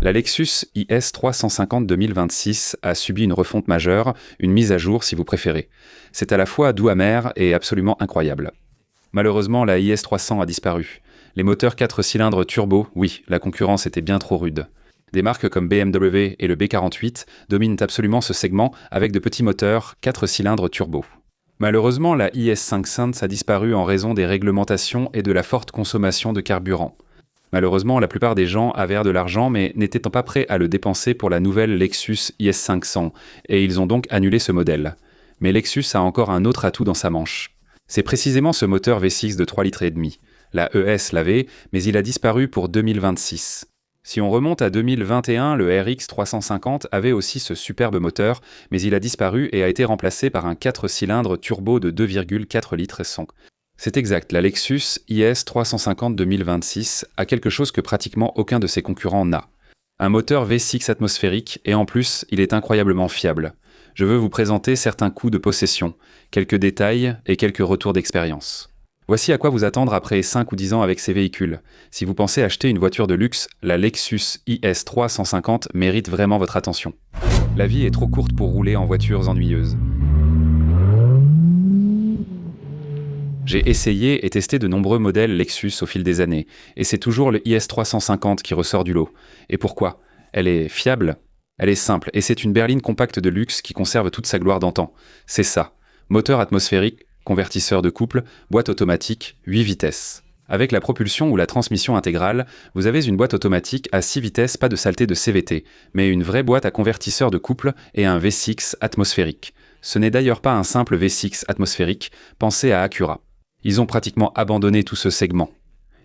La Lexus IS 350 2026 a subi une refonte majeure, une mise à jour si vous préférez. C'est à la fois doux amer et absolument incroyable. Malheureusement, la IS 300 a disparu. Les moteurs 4 cylindres turbo, oui, la concurrence était bien trop rude. Des marques comme BMW et le B48 dominent absolument ce segment avec de petits moteurs 4 cylindres turbo. Malheureusement, la IS 500 a disparu en raison des réglementations et de la forte consommation de carburant. Malheureusement, la plupart des gens avaient de l'argent mais n'étaient pas prêts à le dépenser pour la nouvelle Lexus IS 500 et ils ont donc annulé ce modèle. Mais Lexus a encore un autre atout dans sa manche. C'est précisément ce moteur V6 de 3,5 litres. La ES l'avait, mais il a disparu pour 2026. Si on remonte à 2021, le RX 350 avait aussi ce superbe moteur, mais il a disparu et a été remplacé par un 4 cylindres turbo de 2,4 litres 100. C'est exact, la Lexus IS 350 2026 a quelque chose que pratiquement aucun de ses concurrents n'a. Un moteur V6 atmosphérique et en plus, il est incroyablement fiable. Je veux vous présenter certains coûts de possession, quelques détails et quelques retours d'expérience. Voici à quoi vous attendre après 5 ou 10 ans avec ces véhicules. Si vous pensez acheter une voiture de luxe, la Lexus IS 350 mérite vraiment votre attention. La vie est trop courte pour rouler en voitures ennuyeuses. J'ai essayé et testé de nombreux modèles Lexus au fil des années, et c'est toujours le IS 350 qui ressort du lot. Et pourquoi ? Elle est fiable, elle est simple, et c'est une berline compacte de luxe qui conserve toute sa gloire d'antan. C'est ça. Moteur atmosphérique, convertisseur de couple, boîte automatique, 8 vitesses. Avec la propulsion ou la transmission intégrale, vous avez une boîte automatique à 6 vitesses, pas de saleté de CVT, mais une vraie boîte à convertisseur de couple et un V6 atmosphérique. Ce n'est d'ailleurs pas un simple V6 atmosphérique, pensez à Acura. Ils ont pratiquement abandonné tout ce segment.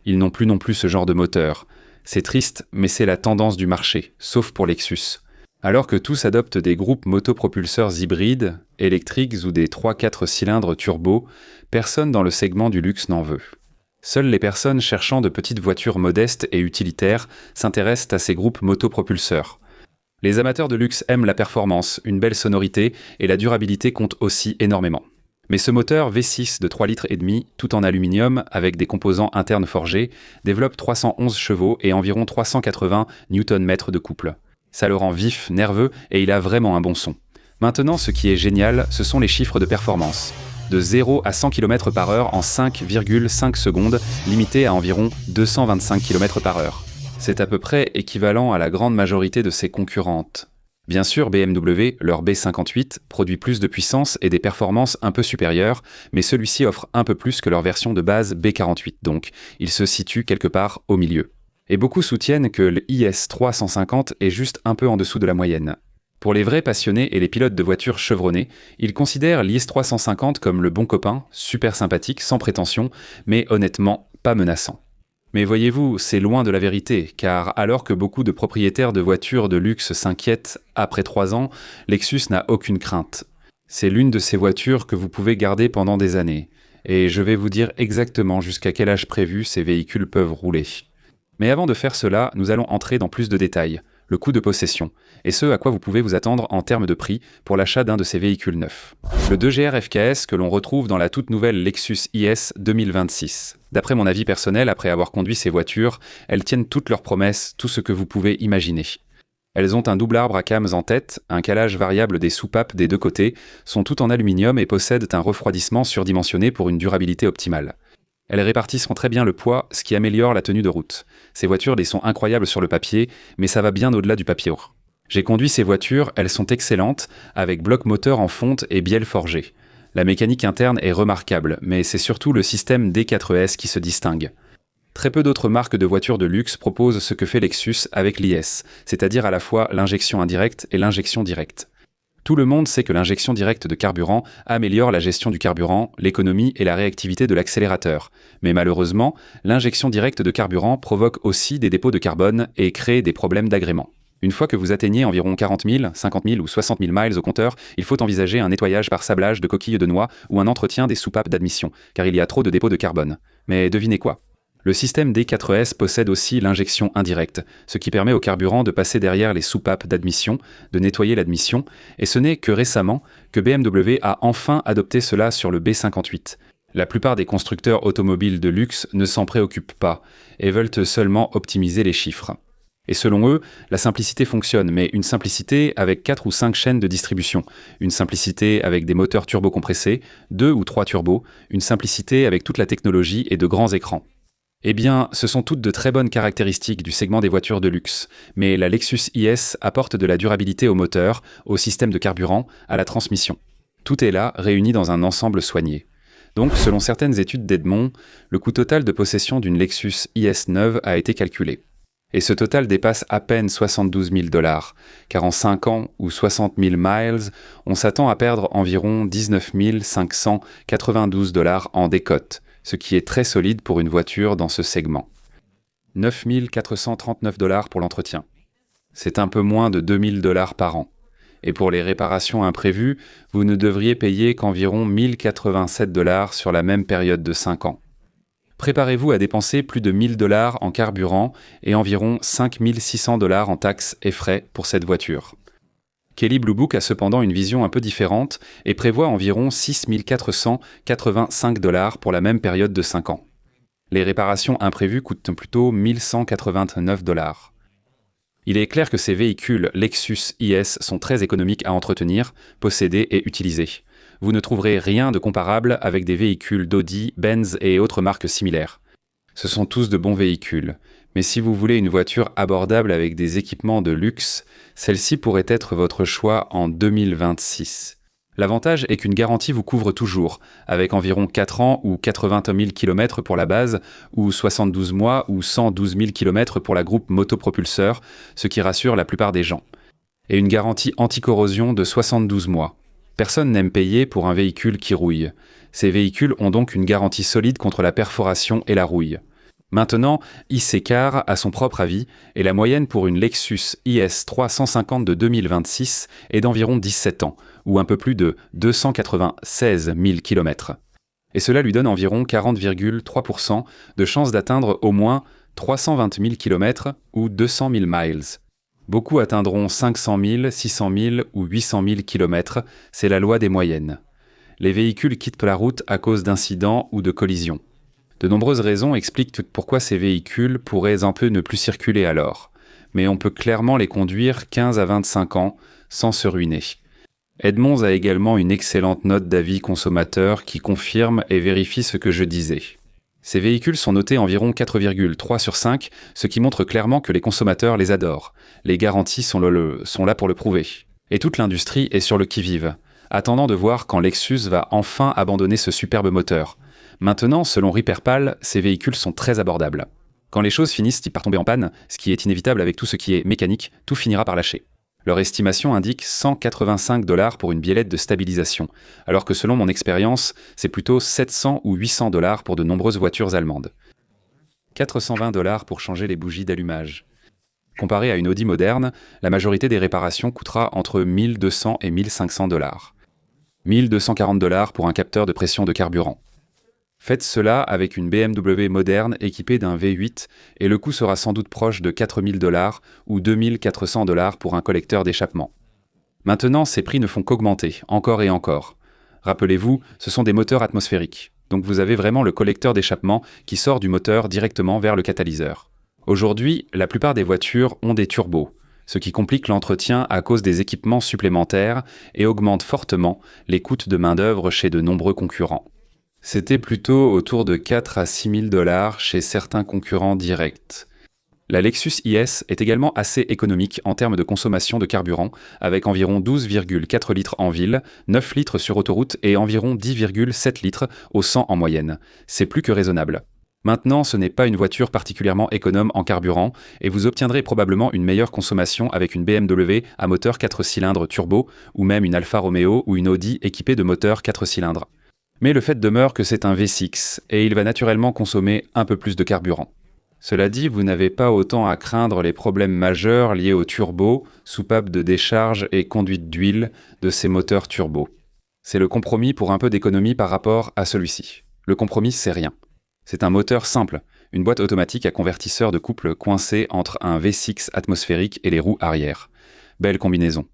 Ils n'ont plus non plus ce genre de moteur. C'est triste, mais c'est la tendance du marché, sauf pour Lexus. Alors que tous adoptent des groupes motopropulseurs hybrides, électriques ou des 3-4 cylindres turbo, personne dans le segment du luxe n'en veut. Seules les personnes cherchant de petites voitures modestes et utilitaires s'intéressent à ces groupes motopropulseurs. Les amateurs de luxe aiment la performance, une belle sonorité et la durabilité compte aussi énormément. Mais ce moteur V6 de 3,5 litres, tout en aluminium avec des composants internes forgés, développe 311 chevaux et environ 380 Nm de couple. Ça le rend vif, nerveux et il a vraiment un bon son. Maintenant, ce qui est génial, ce sont les chiffres de performance. De 0 à 100 km/h en 5,5 secondes, limité à environ 225 km/h. C'est à peu près équivalent à la grande majorité de ses concurrentes. Bien sûr, BMW, leur B58, produit plus de puissance et des performances un peu supérieures, mais celui-ci offre un peu plus que leur version de base B48, donc il se situe quelque part au milieu. Et beaucoup soutiennent que le IS 350 est juste un peu en dessous de la moyenne. Pour les vrais passionnés et les pilotes de voitures chevronnés, ils considèrent l'IS 350 comme le bon copain, super sympathique, sans prétention, mais honnêtement pas menaçant. Mais voyez-vous, c'est loin de la vérité, car alors que beaucoup de propriétaires de voitures de luxe s'inquiètent après 3 ans, Lexus n'a aucune crainte. C'est l'une de ces voitures que vous pouvez garder pendant des années. Et je vais vous dire exactement jusqu'à quel âge prévu ces véhicules peuvent rouler. Mais avant de faire cela, nous allons entrer dans plus de détails, le coût de possession, et ce à quoi vous pouvez vous attendre en termes de prix pour l'achat d'un de ces véhicules neufs. Le 2GR FKS que l'on retrouve dans la toute nouvelle Lexus IS 2026. D'après mon avis personnel, après avoir conduit ces voitures, elles tiennent toutes leurs promesses, tout ce que vous pouvez imaginer. Elles ont un double arbre à cames en tête, un calage variable des soupapes des deux côtés, sont toutes en aluminium et possèdent un refroidissement surdimensionné pour une durabilité optimale. Elles répartissent très bien le poids, ce qui améliore la tenue de route. Ces voitures les sont incroyables sur le papier, mais ça va bien au-delà du papier. J'ai conduit ces voitures, elles sont excellentes, avec bloc moteur en fonte et bielle forgée. La mécanique interne est remarquable, mais c'est surtout le système D4S qui se distingue. Très peu d'autres marques de voitures de luxe proposent ce que fait Lexus avec l'IS, c'est-à-dire à la fois l'injection indirecte et l'injection directe. Tout le monde sait que l'injection directe de carburant améliore la gestion du carburant, l'économie et la réactivité de l'accélérateur. Mais malheureusement, l'injection directe de carburant provoque aussi des dépôts de carbone et crée des problèmes d'agrément. Une fois que vous atteignez environ 40 000, 50 000 ou 60 000 miles au compteur, il faut envisager un nettoyage par sablage de coquilles de noix ou un entretien des soupapes d'admission, car il y a trop de dépôts de carbone. Mais devinez quoi ? Le système D4S possède aussi l'injection indirecte, ce qui permet au carburant de passer derrière les soupapes d'admission, de nettoyer l'admission, et ce n'est que récemment que BMW a enfin adopté cela sur le B58. La plupart des constructeurs automobiles de luxe ne s'en préoccupent pas, et veulent seulement optimiser les chiffres. Et selon eux, la simplicité fonctionne, mais une simplicité avec 4 ou 5 chaînes de distribution, une simplicité avec des moteurs turbocompressés, 2 ou 3 turbos, une simplicité avec toute la technologie et de grands écrans. Eh bien, ce sont toutes de très bonnes caractéristiques du segment des voitures de luxe, mais la Lexus IS apporte de la durabilité au moteur, au système de carburant, à la transmission. Tout est là, réuni dans un ensemble soigné. Donc, selon certaines études d'Edmond, le coût total de possession d'une Lexus IS neuve a été calculé. Et ce total dépasse à peine 72 000 $, car en 5 ans ou 60 000 miles, on s'attend à perdre environ 19 592 $ en décote, ce qui est très solide pour une voiture dans ce segment. 9 439 $ pour l'entretien. C'est un peu moins de 2 000 $ par an. Et pour les réparations imprévues, vous ne devriez payer qu'environ 1 087 $ sur la même période de 5 ans. Préparez-vous à dépenser plus de 1 000 $ en carburant et environ 5 600 $ en taxes et frais pour cette voiture. Kelley Blue Book a cependant une vision un peu différente et prévoit environ 6 485 $ pour la même période de 5 ans. Les réparations imprévues coûtent plutôt 1 189 $. Il est clair que ces véhicules Lexus IS sont très économiques à entretenir, posséder et utiliser. Vous ne trouverez rien de comparable avec des véhicules d'Audi, Benz et autres marques similaires. Ce sont tous de bons véhicules, mais si vous voulez une voiture abordable avec des équipements de luxe, celle-ci pourrait être votre choix en 2026. L'avantage est qu'une garantie vous couvre toujours, avec environ 4 ans ou 80 000 km pour la base, ou 72 mois ou 112 000 km pour la groupe motopropulseur, ce qui rassure la plupart des gens. Et une garantie anti-corrosion de 72 mois. Personne n'aime payer pour un véhicule qui rouille. Ces véhicules ont donc une garantie solide contre la perforation et la rouille. Maintenant, IC-Car a son propre avis et la moyenne pour une Lexus IS 350 de 2026 est d'environ 17 ans, ou un peu plus de 296 000 km. Et cela lui donne environ 40,3% de chance d'atteindre au moins 320 000 km ou 200 000 miles. Beaucoup atteindront 500 000, 600 000 ou 800 000 km, c'est la loi des moyennes. Les véhicules quittent la route à cause d'incidents ou de collisions. De nombreuses raisons expliquent pourquoi ces véhicules pourraient un peu ne plus circuler alors, mais on peut clairement les conduire 15 à 25 ans sans se ruiner. Edmonds a également une excellente note d'avis consommateur qui confirme et vérifie ce que je disais. Ces véhicules sont notés environ 4,3 sur 5, ce qui montre clairement que les consommateurs les adorent. Les garanties sont là pour le prouver. Et toute l'industrie est sur le qui-vive, attendant de voir quand Lexus va enfin abandonner ce superbe moteur. Maintenant, selon Ripperpal, ces véhicules sont très abordables. Quand les choses finissent par tomber en panne, ce qui est inévitable avec tout ce qui est mécanique, tout finira par lâcher. Leur estimation indique 185 $ pour une biellette de stabilisation, alors que selon mon expérience, c'est plutôt 700 ou 800 $ pour de nombreuses voitures allemandes. 420 $ pour changer les bougies d'allumage. Comparé à une Audi moderne, la majorité des réparations coûtera entre 1 200 et 1 500 $. 1 240 $ pour un capteur de pression de carburant. Faites cela avec une BMW moderne équipée d'un V8 et le coût sera sans doute proche de 4 000 $ ou 2 400 $ pour un collecteur d'échappement. Maintenant, ces prix ne font qu'augmenter, encore et encore. Rappelez-vous, ce sont des moteurs atmosphériques, donc vous avez vraiment le collecteur d'échappement qui sort du moteur directement vers le catalyseur. Aujourd'hui, la plupart des voitures ont des turbos, ce qui complique l'entretien à cause des équipements supplémentaires et augmente fortement les coûts de main-d'œuvre chez de nombreux concurrents. C'était plutôt autour de 4 à 6 000 $ chez certains concurrents directs. La Lexus IS est également assez économique en termes de consommation de carburant, avec environ 12,4 litres en ville, 9 litres sur autoroute et environ 10,7 litres au 100 en moyenne. C'est plus que raisonnable. Maintenant, ce n'est pas une voiture particulièrement économe en carburant et vous obtiendrez probablement une meilleure consommation avec une BMW à moteur 4 cylindres turbo ou même une Alfa Romeo ou une Audi équipée de moteur 4 cylindres. Mais le fait demeure que c'est un V6 et il va naturellement consommer un peu plus de carburant. Cela dit, vous n'avez pas autant à craindre les problèmes majeurs liés au turbo, soupape de décharge et conduite d'huile de ces moteurs turbo. C'est le compromis pour un peu d'économie par rapport à celui-ci. Le compromis, c'est rien. C'est un moteur simple, une boîte automatique à convertisseur de couple coincée entre un V6 atmosphérique et les roues arrière. Belle combinaison.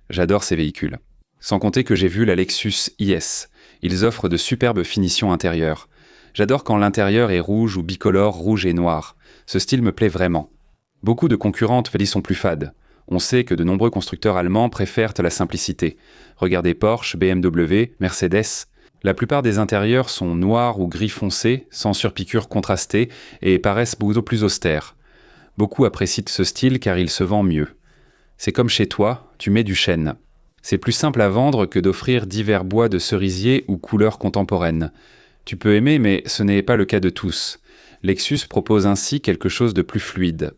J'adore ces véhicules. Sans compter que j'ai vu la Lexus IS. Ils offrent de superbes finitions intérieures. J'adore quand l'intérieur est rouge ou bicolore rouge et noir. Ce style me plaît vraiment. Beaucoup de concurrentes sont plus fades. On sait que de nombreux constructeurs allemands préfèrent la simplicité. Regardez Porsche, BMW, Mercedes. La plupart des intérieurs sont noirs ou gris foncé, sans surpiqûres contrastées et paraissent beaucoup plus austères. Beaucoup apprécient ce style car il se vend mieux. C'est comme chez toi, tu mets du chêne. C'est plus simple à vendre que d'offrir divers bois de cerisier ou couleurs contemporaines. Tu peux aimer, mais ce n'est pas le cas de tous. Lexus propose ainsi quelque chose de plus fluide.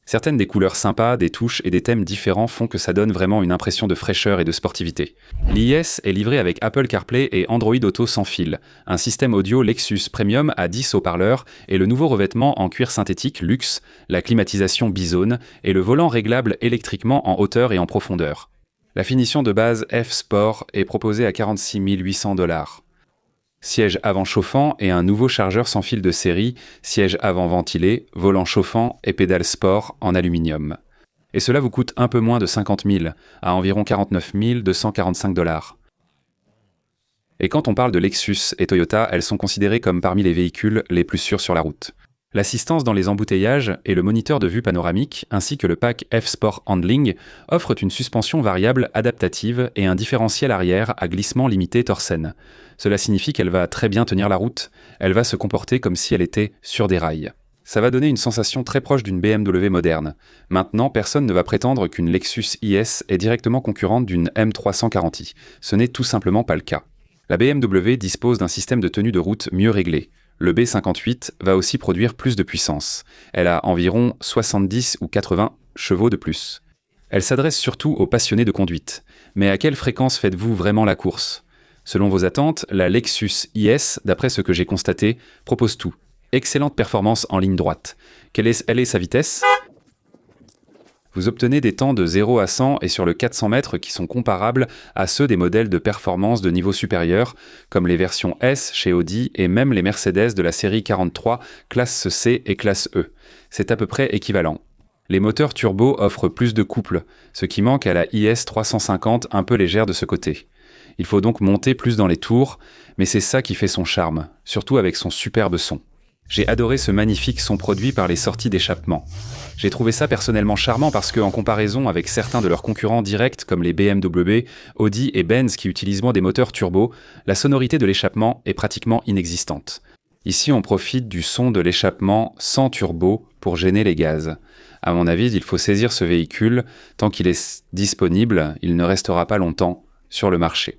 Certaines des couleurs sympas, des touches et des thèmes différents font que ça donne vraiment une impression de fraîcheur et de sportivité. L'IS est livré avec Apple CarPlay et Android Auto sans fil, un système audio Lexus Premium à 10 haut-parleurs et le nouveau revêtement en cuir synthétique luxe, la climatisation Bizone et le volant réglable électriquement en hauteur et en profondeur. La finition de base F-Sport est proposée à 46 800 $. Siège avant chauffant et un nouveau chargeur sans fil de série, siège avant ventilé, volant chauffant et pédale sport en aluminium. Et cela vous coûte un peu moins de 50 000, à environ 49 245 $. Et quand on parle de Lexus et Toyota, elles sont considérées comme parmi les véhicules les plus sûrs sur la route. L'assistance dans les embouteillages et le moniteur de vue panoramique, ainsi que le pack F-Sport Handling, offrent une suspension variable adaptative et un différentiel arrière à glissement limité Torsen. Cela signifie qu'elle va très bien tenir la route, elle va se comporter comme si elle était sur des rails. Ça va donner une sensation très proche d'une BMW moderne. Maintenant, personne ne va prétendre qu'une Lexus IS est directement concurrente d'une M340i. Ce n'est tout simplement pas le cas. La BMW dispose d'un système de tenue de route mieux réglé. Le B58 va aussi produire plus de puissance. Elle a environ 70 ou 80 chevaux de plus. Elle s'adresse surtout aux passionnés de conduite. Mais à quelle fréquence faites-vous vraiment la course ? Selon vos attentes, la Lexus IS, d'après ce que j'ai constaté, propose tout. Excellente performance en ligne droite. Quelle est sa vitesse ? Vous obtenez des temps de 0 à 100 et sur le 400 mètres qui sont comparables à ceux des modèles de performance de niveau supérieur, comme les versions S chez Audi et même les Mercedes de la série 43, classe C et classe E. C'est à peu près équivalent. Les moteurs turbo offrent plus de couple, ce qui manque à la IS 350 un peu légère de ce côté. Il faut donc monter plus dans les tours, mais c'est ça qui fait son charme, surtout avec son superbe son. J'ai adoré ce magnifique son produit par les sorties d'échappement. J'ai trouvé ça personnellement charmant parce que, en comparaison avec certains de leurs concurrents directs comme les BMW, Audi et Benz qui utilisent moins des moteurs turbo, la sonorité de l'échappement est pratiquement inexistante. Ici, on profite du son de l'échappement sans turbo pour gêner les gaz. À mon avis, il faut saisir ce véhicule. Tant qu'il est disponible, il ne restera pas longtemps sur le marché.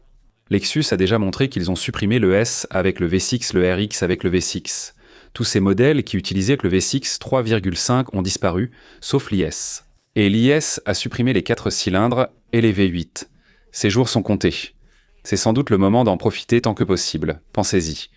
Lexus a déjà montré qu'ils ont supprimé le S avec le V6, le RX avec le V6. Tous ces modèles qui utilisaient le V6 3,5 ont disparu, sauf l'IS. Et l'IS a supprimé les 4 cylindres et les V8. Ces jours sont comptés. C'est sans doute le moment d'en profiter tant que possible. Pensez-y.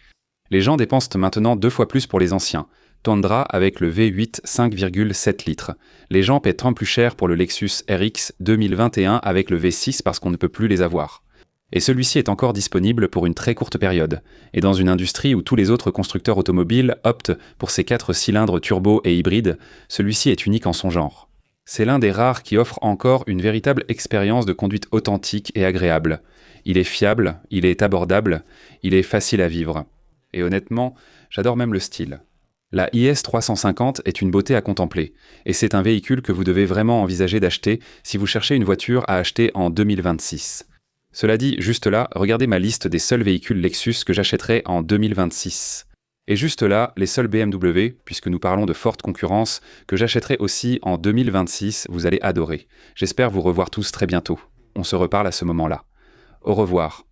Les gens dépensent maintenant 2 fois plus pour les anciens. Tundra avec le V8 5,7 litres. Les gens paient 30 plus cher pour le Lexus RX 2021 avec le V6 parce qu'on ne peut plus les avoir. Et celui-ci est encore disponible pour une très courte période. Et dans une industrie où tous les autres constructeurs automobiles optent pour ces 4 cylindres turbo et hybrides, celui-ci est unique en son genre. C'est l'un des rares qui offre encore une véritable expérience de conduite authentique et agréable. Il est fiable, il est abordable, il est facile à vivre. Et honnêtement, j'adore même le style. La IS 350 est une beauté à contempler, et c'est un véhicule que vous devez vraiment envisager d'acheter si vous cherchez une voiture à acheter en 2026. Cela dit, juste là, regardez ma liste des seuls véhicules Lexus que j'achèterai en 2026. Et juste là, les seuls BMW, puisque nous parlons de forte concurrence, que j'achèterai aussi en 2026, vous allez adorer. J'espère vous revoir tous très bientôt. On se reparle à ce moment-là. Au revoir.